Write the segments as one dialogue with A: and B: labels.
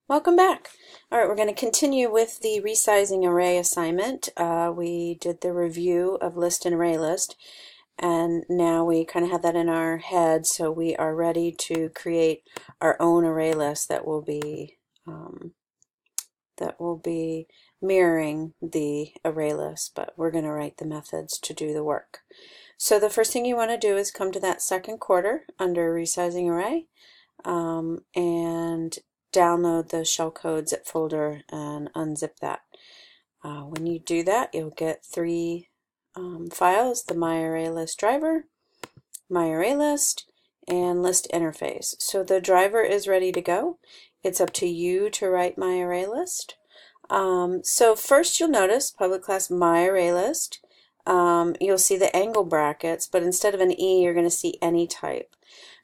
A: Welcome back. All right, we're going to continue with the resizing array assignment. We did the review of list and array list, and now we kind of have that in our head, so we are ready to create our own array list that will be mirroring the array list, but we're going to write the methods to do the work. So the first thing you want to do is come to that second quarter under Resizing Array and download the shellcode zip folder and unzip that. When you do that, you'll get three files: the MyArrayList driver, MyArrayList, and list interface. So the driver is ready to go. It's up to you to write MyArrayList. So first you'll notice public class MyArrayList. You'll see the angle brackets, but instead of an E, you're going to see any type.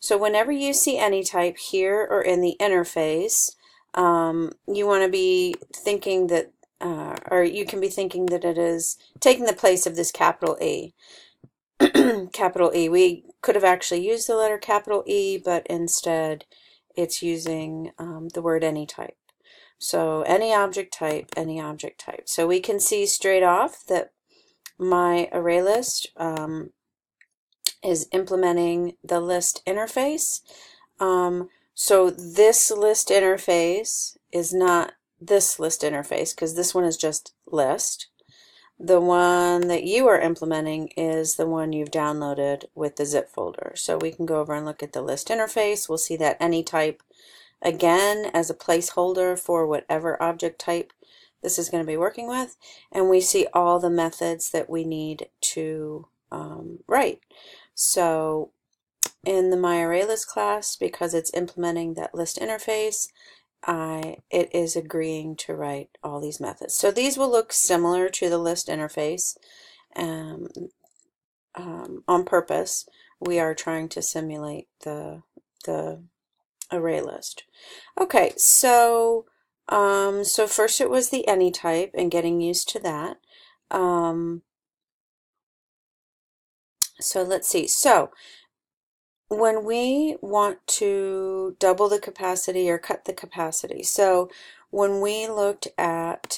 A: So whenever you see any type here or in the interface, you want to be thinking that, or you can be thinking that it is taking the place of this capital E. Capital E. We could have actually used the letter capital E, but instead it's using the word any type. So any object type, any object type. So we can see straight off that MyArrayList is implementing the list interface. So this list interface is not this list interface, because this one is just list. The one that you are implementing is the one you've downloaded with the zip folder. So we can go over and look at the list interface. We'll see that any type again as a placeholder for whatever object type this is going to be working with, and we see all the methods that we need to write. So in the MyArrayList class, because it's implementing that list interface, it is agreeing to write all these methods. So these will look similar to the list interface. On purpose, we are trying to simulate the array list. Okay, so so first it was the any type and getting used to that. So let's see. So when we want to double the capacity or cut the capacity, so when we looked at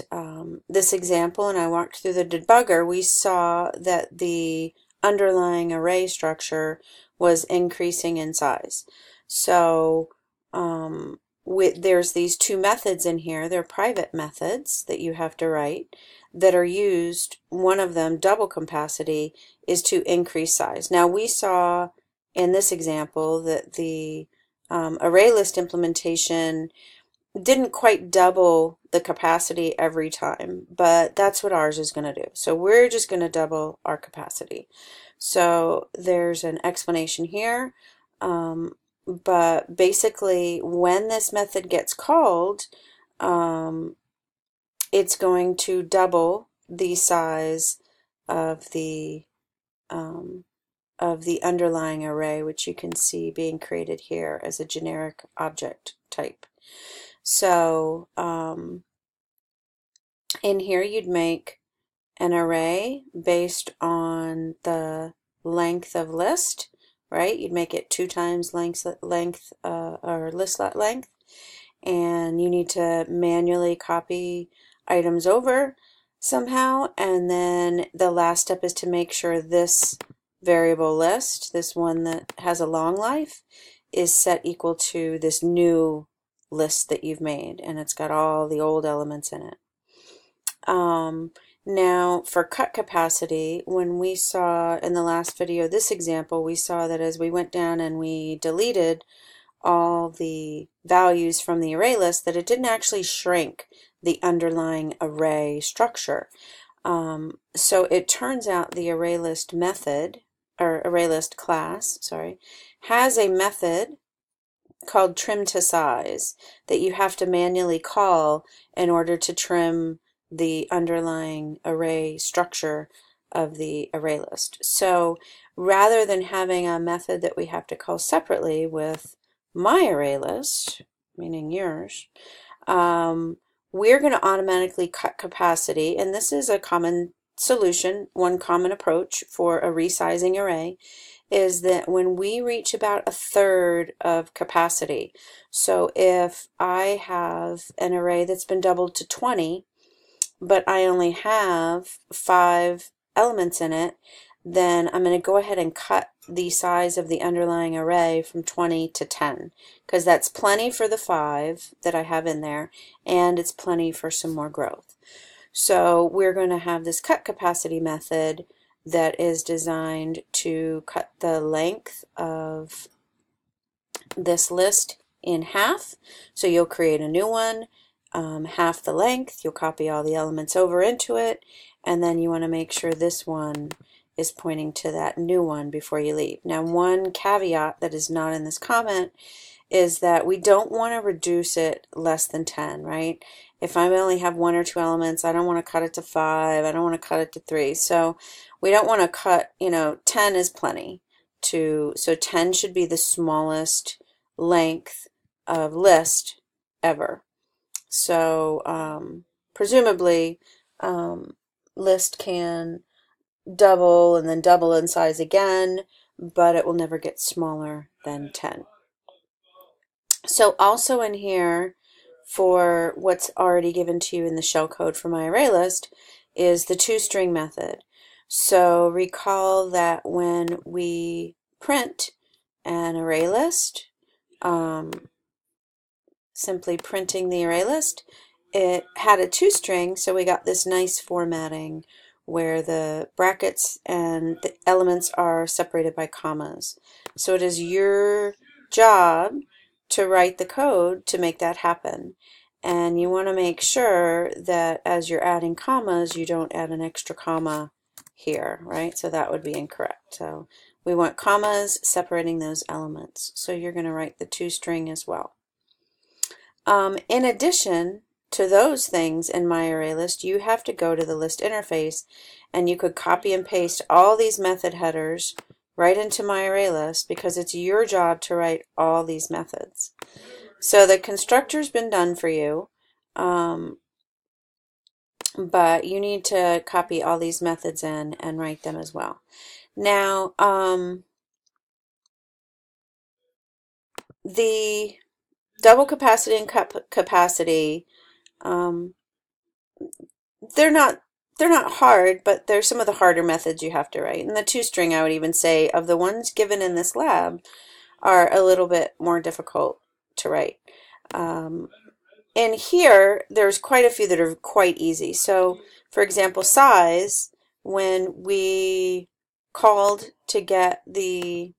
A: this example and I walked through the debugger, we saw that the underlying array structure was increasing in size. So there's these two methods in here. They're private methods that you have to write that are used. One of them, double capacity, is to increase size. Now we saw in this example that the array list implementation didn't quite double the capacity every time, but that's what ours is going to do. So we're just going to double our capacity. So there's an explanation here. But basically, when this method gets called, it's going to double the size of the underlying array, which you can see being created here as a generic object type. So in here, you'd make an array based on the length of list. Right? You'd make it 2 times length or list length, and you need to manually copy items over somehow, and then the last step is to make sure this variable list, this one that has a long life, is set equal to this new list that you've made, and it's got all the old elements in it. Now for cut capacity, when we saw in the last video this example, we saw that as we went down and we deleted all the values from the array list, that it didn't actually shrink the underlying array structure. So it turns out the array list method, or array list class, sorry, has a method called trim to size that you have to manually call in order to trim the underlying array structure of the array list. So rather than having a method that we have to call separately with MyArrayList, meaning yours, we're going to automatically cut capacity, and this is a common solution, one common approach for a resizing array, is that when we reach about 1/3 of capacity, so if I have an array that's been doubled to 20, but I only have 5 elements in it, then I'm going to go ahead and cut the size of the underlying array from 20 to 10, because that's plenty for the 5 that I have in there, and it's plenty for some more growth. So we're going to have this cut capacity method that is designed to cut the length of this list in half. So you'll create a new one, half the length, you'll copy all the elements over into it, and then you want to make sure this one is pointing to that new one before you leave. Now, one caveat that is not in this comment is that we don't want to reduce it less than 10, right? If I only have 1 or 2 elements, I don't want to cut it to 5, I don't want to cut it to 3. So we don't want to cut, 10 is plenty. So 10 should be the smallest length of list ever. So presumably list can double and then double in size again, but it will never get smaller than 10. So also in here, for what's already given to you in the shellcode for MyArrayList, is the toString method. So recall that when we print an array list, simply printing the array list, it had a toString, so we got this nice formatting where the brackets and the elements are separated by commas. So it is your job to write the code to make that happen. And you want to make sure that as you're adding commas, you don't add an extra comma here, right? So that would be incorrect. So we want commas separating those elements. So you're going to write the toString as well. In addition to those things in MyArrayList, you have to go to the list interface, and you could copy and paste all these method headers right into MyArrayList, because it's your job to write all these methods. So the constructor's been done for you, but you need to copy all these methods in and write them as well. Now, the double capacity and cut capacity, they're not hard, but they're some of the harder methods you have to write. And the toString, I would even say, of the ones given in this lab, are a little bit more difficult to write. In here, there's quite a few that are quite easy. So, for example, size, when we called to get the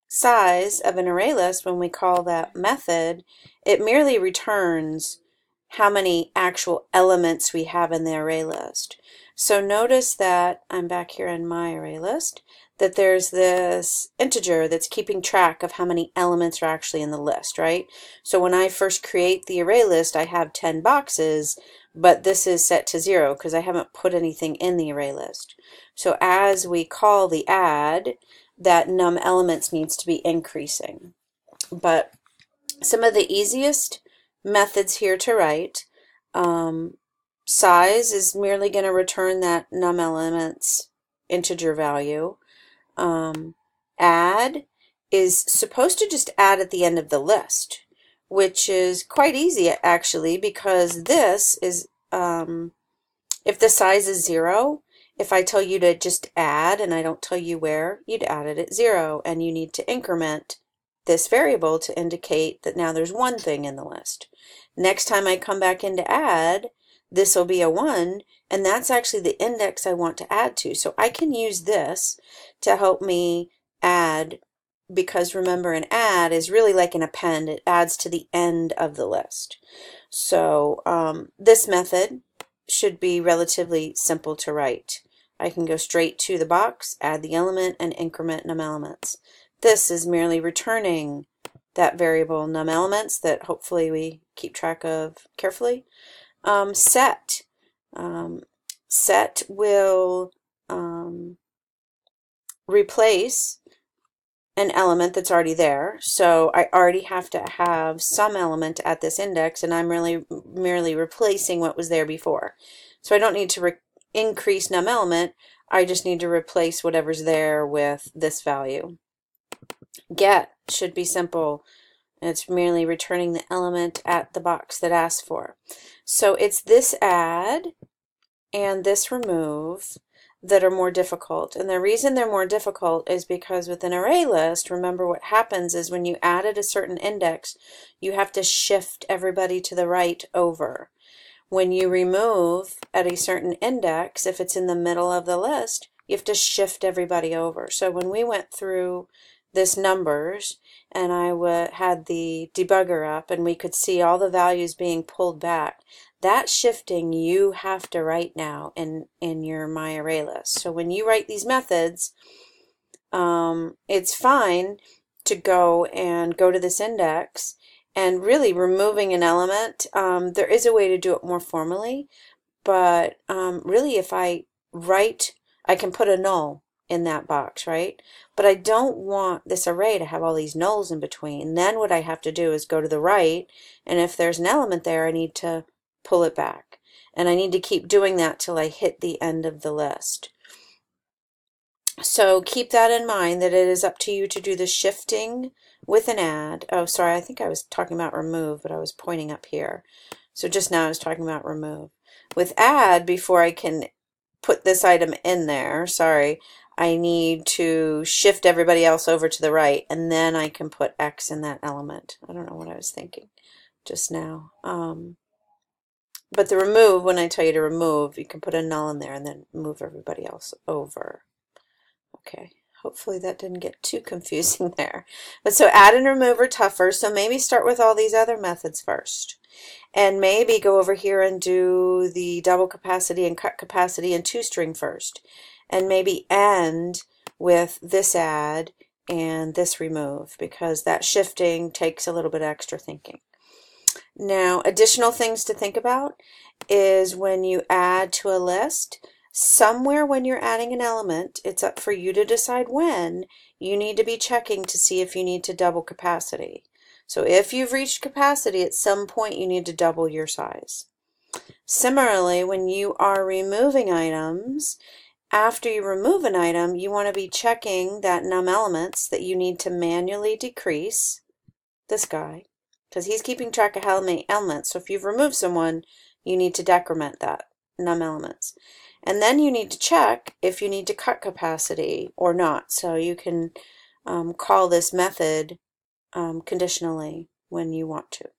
A: size of an array list, when we call that method, it merely returns how many actual elements we have in the array list. So notice that I'm back here in MyArrayList, that there's this integer that's keeping track of how many elements are actually in the list, right? So when I first create the array list, I have 10 boxes, but this is set to 0 because I haven't put anything in the array list. So as we call the add, that num elements needs to be increasing. But some of the easiest methods here to write, size is merely going to return that num elements integer value. Add is supposed to just add at the end of the list, which is quite easy actually, because this is, if the size is 0, if I tell you to just add and I don't tell you where, you'd add it at 0, and you need to increment this variable to indicate that now there's one thing in the list. Next time I come back into add, this will be a 1, and that's actually the index I want to add to. So I can use this to help me add, because remember, an add is really like an append. It adds to the end of the list. So this method should be relatively simple to write. I can go straight to the box, add the element, and increment num elements. This is merely returning that variable num elements that hopefully we keep track of carefully. Set. Set will replace an element that's already there. So I already have to have some element at this index, and I'm really merely replacing what was there before. So I don't need to increase num element, I just need to replace whatever's there with this value. Get should be simple. It's merely returning the element at the box that asks for. So it's this add and this remove that are more difficult. And the reason they're more difficult is because with an array list, remember what happens is when you added a certain index, you have to shift everybody to the right over. When you remove at a certain index, if it's in the middle of the list, you have to shift everybody over. So when we went through this numbers and I had the debugger up and we could see all the values being pulled back, that shifting you have to write now in your MyArrayList. So when you write these methods, it's fine to go to this index and really removing an element. There is a way to do it more formally, but really if I write, I can put a null in that box, right? But I don't want this array to have all these nulls in between. Then what I have to do is go to the right, and if there's an element there, I need to pull it back. And I need to keep doing that till I hit the end of the list. So keep that in mind, that it is up to you to do the shifting with an add. Oh, sorry, I think I was talking about remove, but I was pointing up here. So just now I was talking about remove. With add, before I can put this item in there, sorry, I need to shift everybody else over to the right, and then I can put X in that element. I don't know what I was thinking just now. But the remove, when I tell you to remove, you can put a null in there and then move everybody else over. Okay, hopefully that didn't get too confusing there. But so add and remove are tougher, so maybe start with all these other methods first. And maybe go over here and do the double capacity and cut capacity and toString first. And maybe end with this add and this remove, because that shifting takes a little bit extra thinking. Now, additional things to think about is when you add to a list, somewhere when you're adding an element, it's up for you to decide when, you need to be checking to see if you need to double capacity. So if you've reached capacity, at some point you need to double your size. Similarly, when you are removing items, after you remove an item, you want to be checking that num elements that you need to manually decrease, this guy, because he's keeping track of how many elements. So if you've removed someone, you need to decrement that num elements. And then you need to check if you need to cut capacity or not. So you can call this method conditionally when you want to.